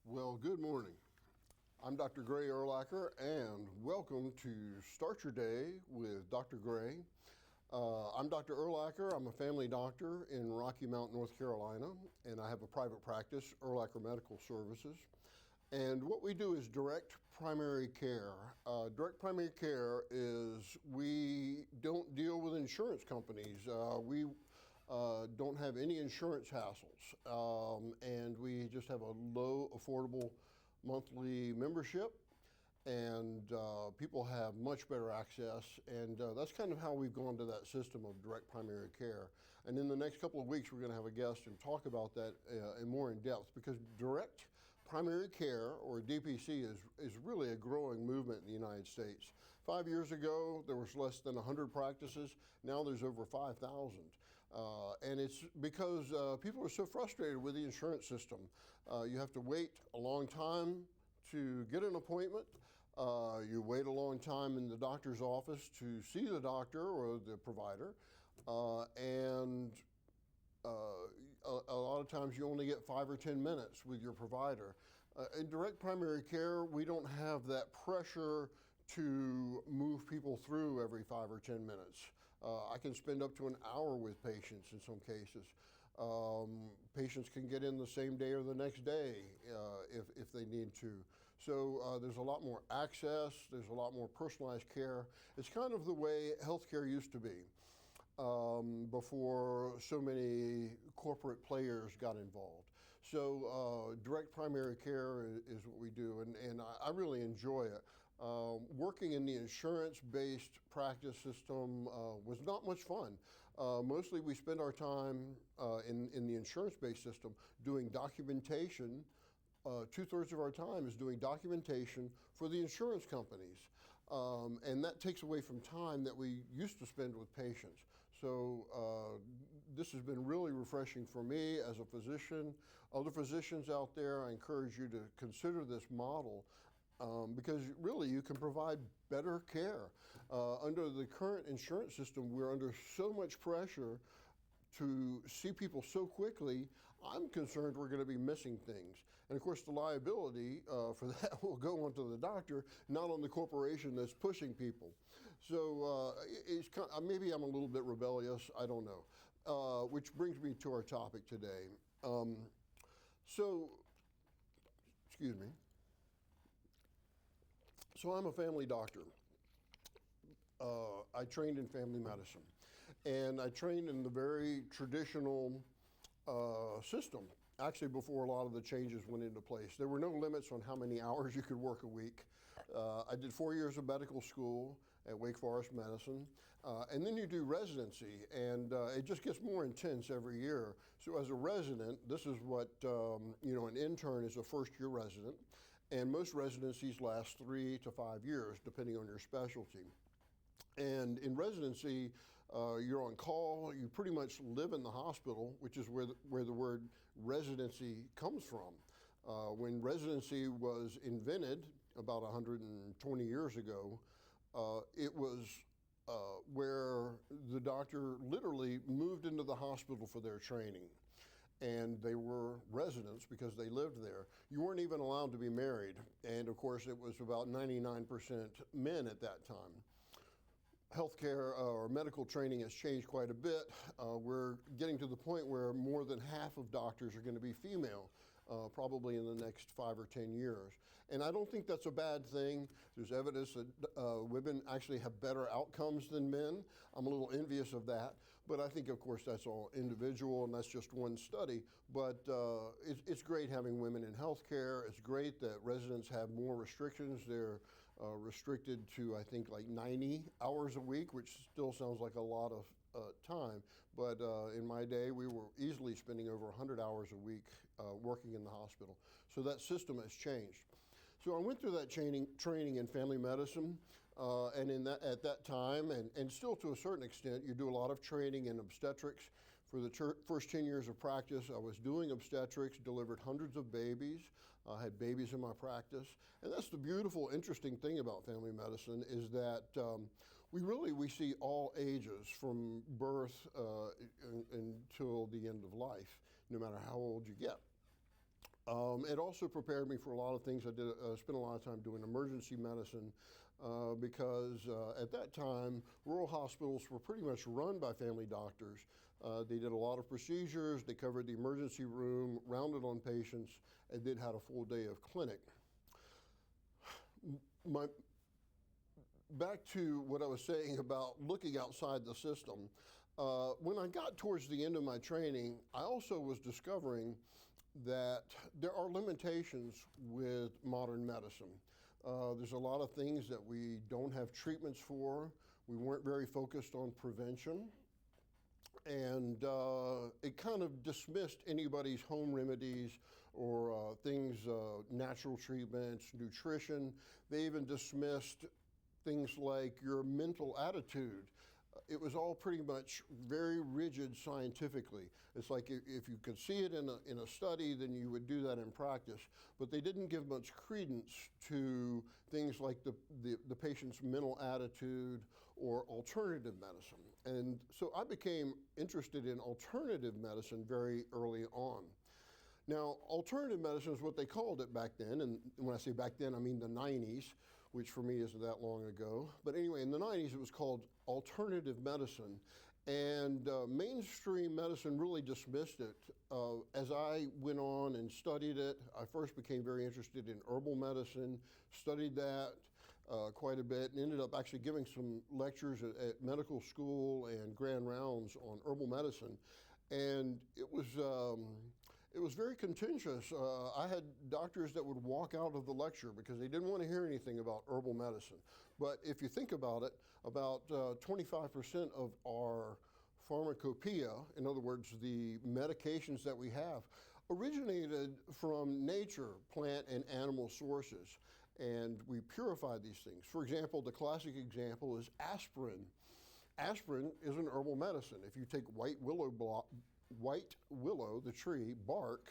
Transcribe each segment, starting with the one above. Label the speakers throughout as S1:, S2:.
S1: Well, good morning. I'm Dr. Gray Urlacher, and welcome to Start Your Day with Dr. Gray. I'm Dr. Urlacher. I'm a family doctor in Rocky Mount, North Carolina, and I have a private practice, Urlacher Medical Services. And what we do is direct primary care. Direct primary care is we don't deal with insurance companies. We don't have any insurance hassles, and we just have a low, affordable monthly membership, and people have much better access, and that's kind of how we've gone to that system of direct primary care. And in the next couple of weeks, we're going to have a guest and talk about that in more in depth, because direct primary care, or DPC, is really a growing movement in the United States. 5 years ago, there was less than 100 practices. Now there's over 5,000. And it's because people are so frustrated with the insurance system. You have to wait a long time to get an appointment. You wait a long time in the doctor's office to see the doctor or the provider. And a lot of times you only get 5 or 10 minutes with your provider. In direct primary care, we don't have that pressure to move people through every 5 or 10 minutes. I can spend up to an hour with patients in some cases. Patients can get in the same day or the next day if they need to. So there's a lot more access, there's a lot more personalized care. It's kind of the way healthcare used to be before so many corporate players got involved. So direct primary care is what we do, and I really enjoy it. Working in the insurance-based practice system was not much fun. Mostly we spend our time in the insurance-based system doing documentation. 2/3 of our time is doing documentation for the insurance companies. And that takes away from time that we used to spend with patients. So this has been really refreshing for me as a physician. Other physicians out there, I encourage you to consider this model. Because really you can provide better care. Under the current insurance system, we're under so much pressure to see people so quickly. I'm concerned we're going to be missing things. And of course the liability for that will go onto the doctor, not on the corporation that's pushing people. So it's kind of, maybe I'm a little bit rebellious, I don't know. Which brings me to our topic today. Excuse me. So I'm a family doctor. I trained in family medicine, and I trained in the very traditional system, actually before a lot of the changes went into place. There were no limits on how many hours you could work a week. I did 4 years of medical school at Wake Forest Medicine, and then you do residency, and it just gets more intense every year. So as a resident, this is what, an intern is a first-year resident, and most residencies last 3 to 5 years, depending on your specialty. And in residency, you're on call. You pretty much live in the hospital, which is where the word residency comes from. When residency was invented about 120 years ago, it was where the doctor literally moved into the hospital for their training. And they were residents because they lived there. You weren't even allowed to be married. And of course, it was about 99% men at that time. Healthcare or medical training has changed quite a bit. We're getting to the point where more than half of doctors are going to be female, probably in the next 5 or 10 years. And I don't think that's a bad thing. There's evidence that women actually have better outcomes than men. I'm a little envious of that. But I think, of course, that's all individual, and that's just one study. But it's great having women in healthcare. It's great that residents have more restrictions. They're restricted to, I think, like 90 hours a week, which still sounds like a lot of time. But in my day, we were easily spending over 100 hours a week working in the hospital. So that system has changed. So I went through that training in family medicine, and at that time, and still to a certain extent, you do a lot of training in obstetrics. For the first 10 years of practice, I was doing obstetrics, delivered hundreds of babies, had babies in my practice. And that's the beautiful, interesting thing about family medicine is that we see all ages from birth until the end of life, no matter how old you get. It also prepared me for a lot of things. I did spent a lot of time doing emergency medicine because at that time, rural hospitals were pretty much run by family doctors. They did a lot of procedures, they covered the emergency room, rounded on patients, and then had a full day of clinic. Back to what I was saying about looking outside the system. When I got towards the end of my training, I also was discovering that there are limitations with modern medicine. There's a lot of things that we don't have treatments for. We weren't very focused on prevention. And it kind of dismissed anybody's home remedies or things, natural treatments, nutrition. They even dismissed things like your mental attitude. It was all pretty much very rigid scientifically. It's like if you could see it in a study, then you would do that in practice. But they didn't give much credence to things like the patient's mental attitude or alternative medicine. And so I became interested in alternative medicine very early on. Now, alternative medicine is what they called it back then, and when I say back then, I mean the 90s, which for me isn't that long ago. But anyway, in the 90s, it was called alternative medicine, and mainstream medicine really dismissed it. As I went on and studied it, I first became very interested in herbal medicine, studied that quite a bit, and ended up actually giving some lectures at medical school and grand rounds on herbal medicine. And it was very contentious. I had doctors that would walk out of the lecture because they didn't want to hear anything about herbal medicine. But if you think about it, about 25% of our pharmacopoeia, in other words, the medications that we have, originated from nature, plant and animal sources. And we purify these things. For example, the classic example is aspirin. Aspirin is an herbal medicine. If you take white willow, the tree, bark,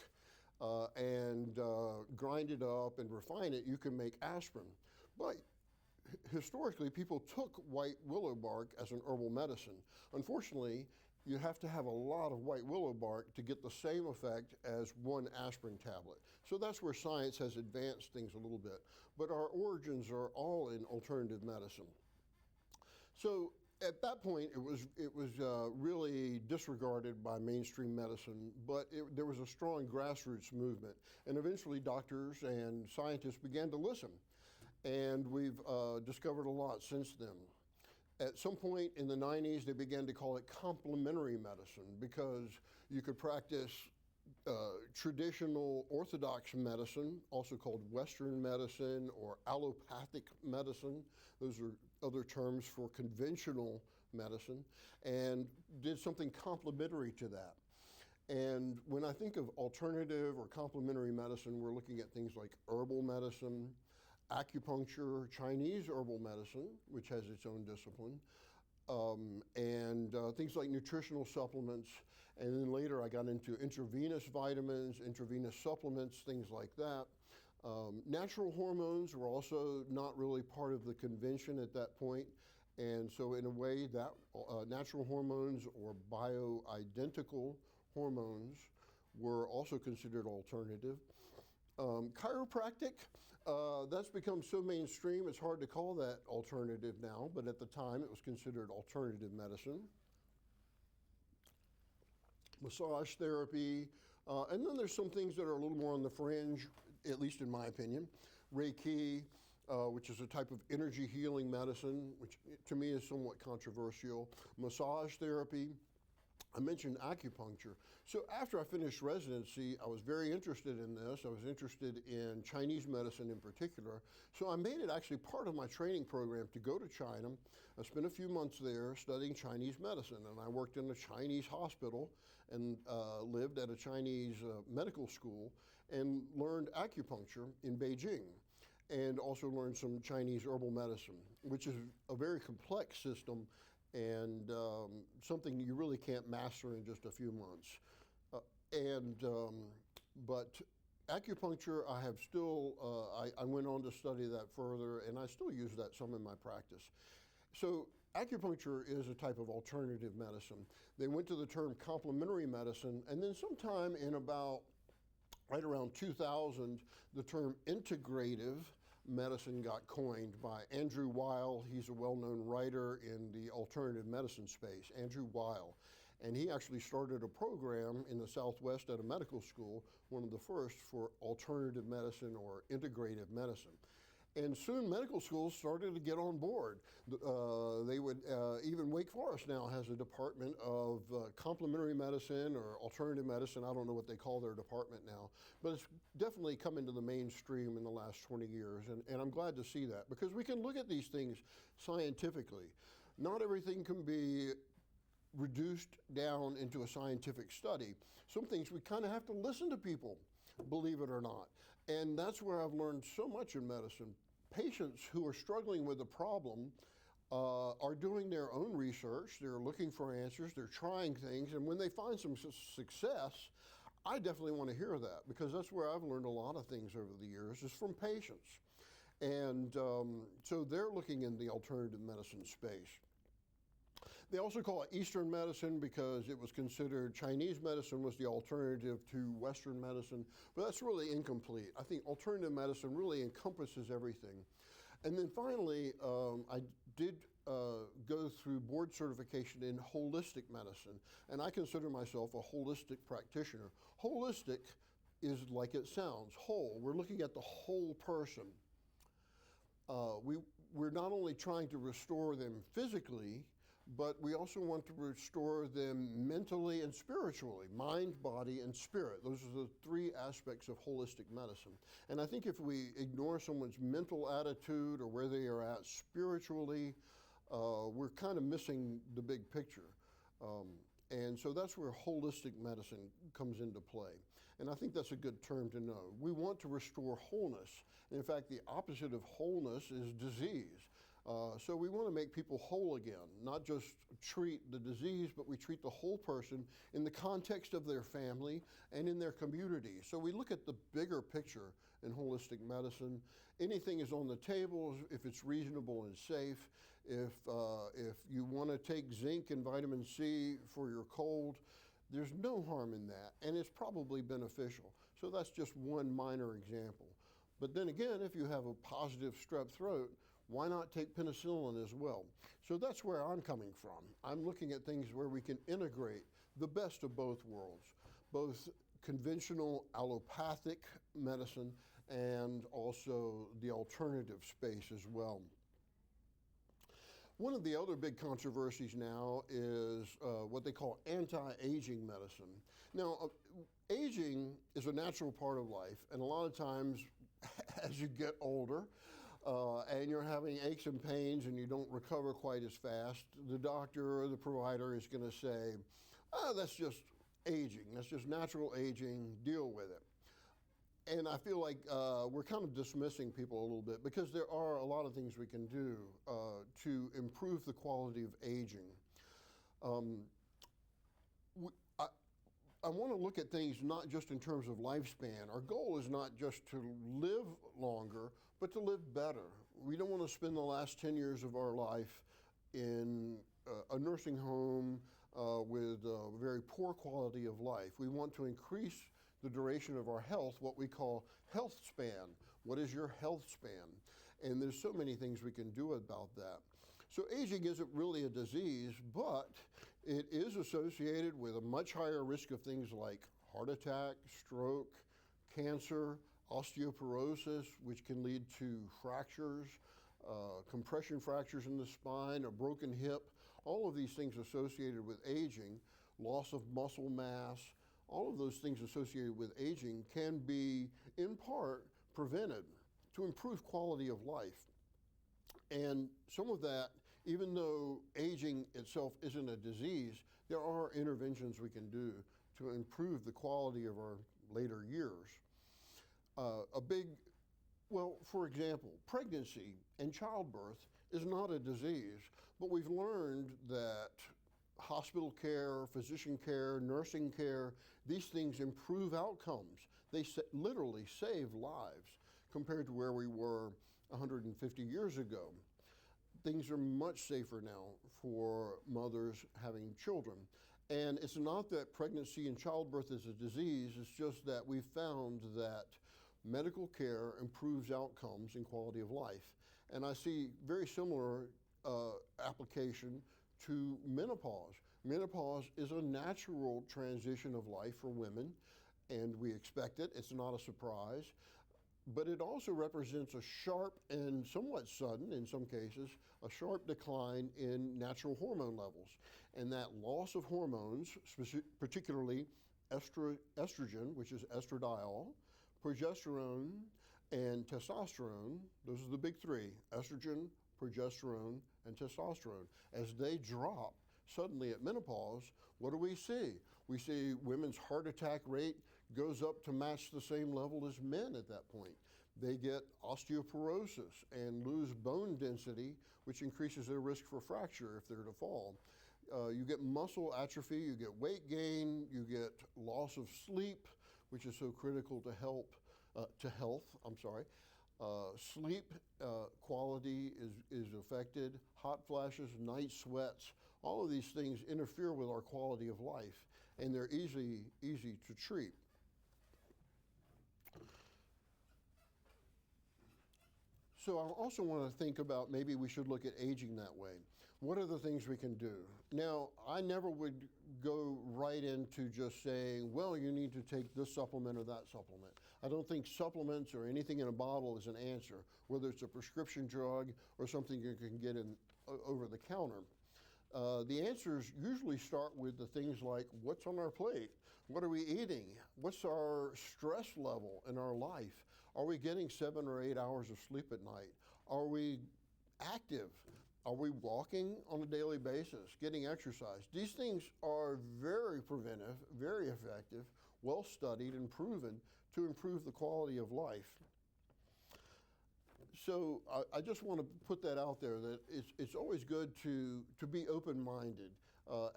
S1: and grind it up and refine it, you can make aspirin. But historically, people took white willow bark as an herbal medicine. Unfortunately, you have to have a lot of white willow bark to get the same effect as one aspirin tablet. So that's where science has advanced things a little bit. But our origins are all in alternative medicine. So at that point, it was really disregarded by mainstream medicine, but there was a strong grassroots movement. And eventually doctors and scientists began to listen. And we've discovered a lot since then. At some point in the 90s, they began to call it complementary medicine because you could practice traditional orthodox medicine, also called Western medicine or allopathic medicine. Those are other terms for conventional medicine, and did something complementary to that. And when I think of alternative or complementary medicine, we're looking at things like herbal medicine, acupuncture, Chinese herbal medicine, which has its own discipline, and things like nutritional supplements. And then later I got into intravenous vitamins, intravenous supplements, things like that. Natural hormones were also not really part of the convention at that point. And so in a way that natural hormones or bioidentical hormones were also considered alternative. Chiropractic, that's become so mainstream, it's hard to call that alternative now, but at the time it was considered alternative medicine. Massage therapy, and then there's some things that are a little more on the fringe, at least in my opinion. Reiki, which is a type of energy healing medicine, which to me is somewhat controversial. Massage therapy. I mentioned acupuncture. So after I finished residency, I was very interested in this. I was interested in Chinese medicine in particular. So I made it actually part of my training program to go to China. I spent a few months there studying Chinese medicine, and I worked in a Chinese hospital and lived at a Chinese medical school and learned acupuncture in Beijing, and also learned some Chinese herbal medicine, which is a very complex system and something you really can't master in just a few months. But acupuncture, I have still, I went on to study that further, and I still use that some in my practice. So acupuncture is a type of alternative medicine. They went to the term complementary medicine, and then sometime in about Right around 2000, the term integrative medicine got coined by Andrew Weil. He's a well-known writer in the alternative medicine space, Andrew Weil. And he actually started a program in the Southwest at a medical school, one of the first for alternative medicine or integrative medicine. And soon medical schools started to get on board. They would, even Wake Forest now has a department of complementary medicine or alternative medicine. I don't know what they call their department now, but it's definitely come into the mainstream in the last 20 years. And I'm glad to see that because we can look at these things scientifically. Not everything can be reduced down into a scientific study. Some things we kind of have to listen to people, believe it or not. And that's where I've learned so much in medicine. Patients who are struggling with a problem are doing their own research, they're looking for answers, they're trying things, and when they find some success, I definitely want to hear that because that's where I've learned a lot of things over the years is from patients. And so they're looking in the alternative medicine space. They also call it Eastern medicine because it was considered Chinese medicine was the alternative to Western medicine, but that's really incomplete. I think alternative medicine really encompasses everything. And then finally, I did go through board certification in holistic medicine, and I consider myself a holistic practitioner. Holistic is like it sounds, whole. We're looking at the whole person. We're not only trying to restore them physically, but we also want to restore them mentally and spiritually, mind, body, and spirit. Those are the three aspects of holistic medicine. And I think if we ignore someone's mental attitude or where they are at spiritually, we're kind of missing the big picture. And so that's where holistic medicine comes into play. And I think that's a good term to know. We want to restore wholeness. And in fact, the opposite of wholeness is disease. So we want to make people whole again, not just treat the disease, but we treat the whole person in the context of their family and in their community. So we look at the bigger picture in holistic medicine. Anything is on the table if it's reasonable and safe. If you want to take zinc and vitamin C for your cold, there's no harm in that, and it's probably beneficial. So that's just one minor example. But then again, if you have a positive strep throat, why not take penicillin as well? So that's where I'm coming from. I'm looking at things where we can integrate the best of both worlds, both conventional allopathic medicine and also the alternative space as well. One of the other big controversies now is what they call anti-aging medicine. Now, aging is a natural part of life, and a lot of times as you get older, and you're having aches and pains and you don't recover quite as fast, the doctor or the provider is going to say, that's just aging, that's just natural aging, deal with it. And I feel like we're kind of dismissing people a little bit because there are a lot of things we can do to improve the quality of aging. I want to look at things not just in terms of lifespan. Our goal is not just to live longer, but to live better. We don't want to spend the last 10 years of our life in a nursing home with a very poor quality of life. We want to increase the duration of our health, what we call health span. What is your health span? And there's so many things we can do about that. So aging isn't really a disease, but it is associated with a much higher risk of things like heart attack, stroke, cancer, osteoporosis, which can lead to fractures, compression fractures in the spine, a broken hip, all of these things associated with aging, loss of muscle mass, all of those things associated with aging can be, in part, prevented to improve quality of life. And some of that, even though aging itself isn't a disease, there are interventions we can do to improve the quality of our later years. For example, pregnancy and childbirth is not a disease, but we've learned that hospital care, physician care, nursing care, these things improve outcomes. They literally save lives compared to where we were 150 years ago. Things are much safer now for mothers having children. And it's not that pregnancy and childbirth is a disease, it's just that we found that medical care improves outcomes and quality of life. And I see very similar application to menopause. Menopause is a natural transition of life for women, and we expect it. It's not a surprise. But it also represents a sharp and somewhat sudden, in some cases, a sharp decline in natural hormone levels. And that loss of hormones, particularly estrogen, which is estradiol, progesterone, and testosterone, those are the big three, estrogen, progesterone, and testosterone. As they drop suddenly at menopause, what do we see? We see women's heart attack rate goes up to match the same level as men at that point. They get osteoporosis and lose bone density, which increases their risk for fracture if they're to fall. You get muscle atrophy, you get weight gain, you get loss of sleep, which is so critical to health. Sleep quality is affected. Hot flashes, night sweats, all of these things interfere with our quality of life, and they're easy to treat. So I also want to think about maybe we should look at aging that way. What are the things we can do? Now, I never would go right into just saying, well, you need to take this supplement or that supplement. I don't think supplements or anything in a bottle is an answer, whether it's a prescription drug or something you can get in over the counter. The answers usually start with the things like what's on our plate, what are we eating, what's our stress level in our life, are we getting 7 or 8 hours of sleep at night, are we active, are we walking on a daily basis, getting exercise. These things are very preventive, very effective, well studied and proven to improve the quality of life. So I just want to put that out there, that it's always good to be open-minded.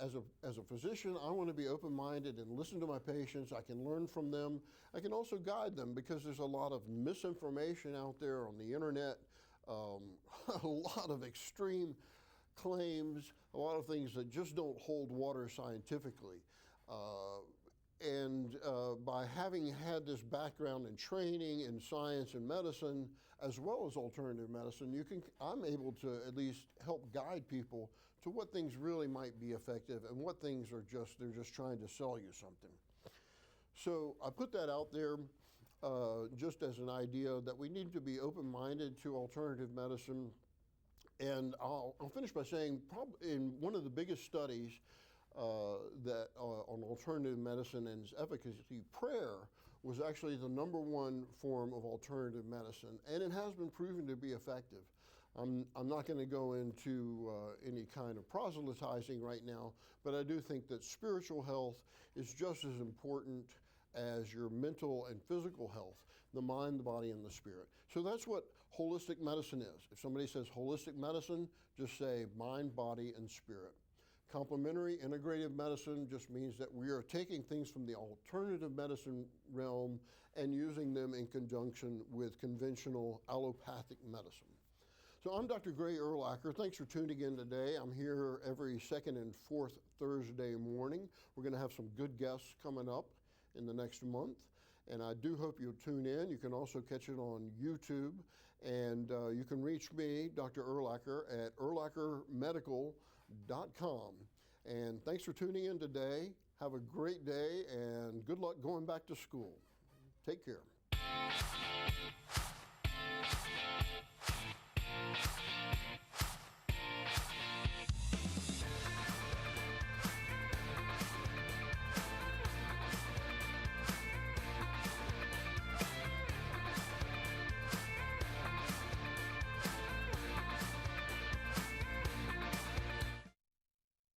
S1: As a physician, I want to be open-minded and listen to my patients. I can learn from them. I can also guide them because there's a lot of misinformation out there on the internet, a lot of extreme claims, a lot of things that just don't hold water scientifically. And by having had this background in training in science and medicine, as well as alternative medicine, I'm able to at least help guide people to what things really might be effective and what things they're just trying to sell you something. So I put that out there just as an idea that we need to be open-minded to alternative medicine. And I'll finish by saying, probably in one of the biggest studies on alternative medicine and its efficacy, prayer was actually the #1 form of alternative medicine, and it has been proven to be effective. I'm not going to go into any kind of proselytizing right now, but I do think that spiritual health is just as important as your mental and physical health, the mind, the body, and the spirit. So that's what holistic medicine is. If somebody says holistic medicine, just say mind, body, and spirit. Complementary integrative medicine just means that we are taking things from the alternative medicine realm and using them in conjunction with conventional allopathic medicine. So I'm Dr. Gray Urlacher. Thanks for tuning in today. I'm here every second and fourth Thursday morning. We're going to have some good guests coming up in the next month, and I do hope you'll tune in. You can also catch it on YouTube, and you can reach me, Dr. Urlacher, at urlachermedical.com. And thanks for tuning in today. Have a great day and good luck going back to school. Take care.